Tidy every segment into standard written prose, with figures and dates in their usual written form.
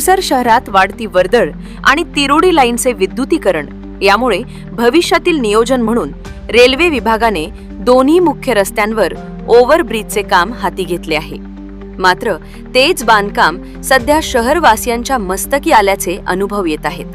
तुमसर शहरात वाढती वर्दळ आणि तिरोडी लाईनचे विद्युतीकरण यामुळे भविष्यातील नियोजन म्हणून रेल्वे विभागाने दोन्ही मुख्य रस्त्यांवर ओव्हरब्रिजचे काम हाती घेतले आहे. मात्र तेच बांधकाम सध्या शहरवासियांच्या मस्तकी आल्याचे अनुभव येत आहेत.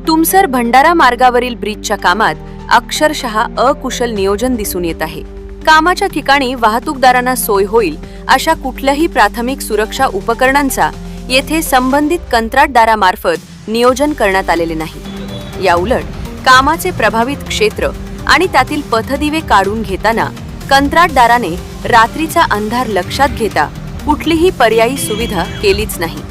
तुमसर भंडारा मार्गावरील ब्रिजच्या कामात अक्षरशः अकुशल नियोजन दिसून येत आहे. कामाच्या ठिकाणी वाहतूकदारांना सोय होईल अशा कुठल्याही प्राथमिक सुरक्षा उपकरणांचा येथे संबंधित कंत्राटदारामार्फत नियोजन करण्यात आलेले नाही. याउलट कामाचे प्रभावित क्षेत्र आणि त्यातील पथदिवे काढून घेताना कंत्राटदाराने रात्रीचा अंधार लक्षात घेता कुठलीही पर्यायी सुविधा केलीच नाही.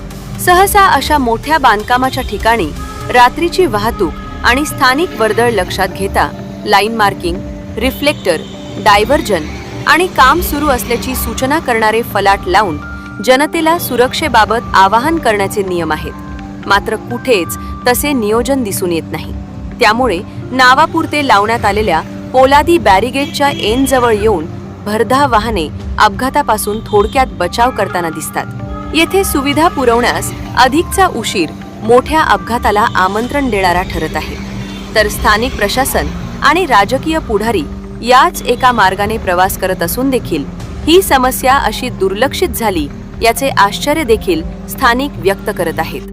सहसा अशा मोठ्या बांधकामाच्या ठिकाणी रात्रीची वाहतूक आणि स्थानिक वर्दळ लक्षात घेता लाईन मार्किंग, रिफ्लेक्टर, डायव्हर्जन आणि काम सुरू असल्याची सूचना करणारे फलाट लावून जनतेला सुरक्षेबाबत आवाहन करण्याचे नियम आहेत. मात्र कुठेच तसे नियोजन दिसून येत नाही. त्यामुळे नावापुरते लावण्यात आलेल्या पोलादी बॅरिगेडच्या एनजवळ येऊन भरधाव वाहने अपघातापासून थोडक्यात बचाव करताना दिसतात. येथे सुविधा पुरवण्यास अधिकचा उशीर मोठ्या अपघाताला आमंत्रण देणारा ठरत आहे. तर स्थानिक प्रशासन आणि राजकीय पुढारी याच एका मार्गाने प्रवास करत असून देखील ही समस्या अशी दुर्लक्षित झाली याचे आश्चर्य देखील स्थानिक व्यक्त करत आहेत.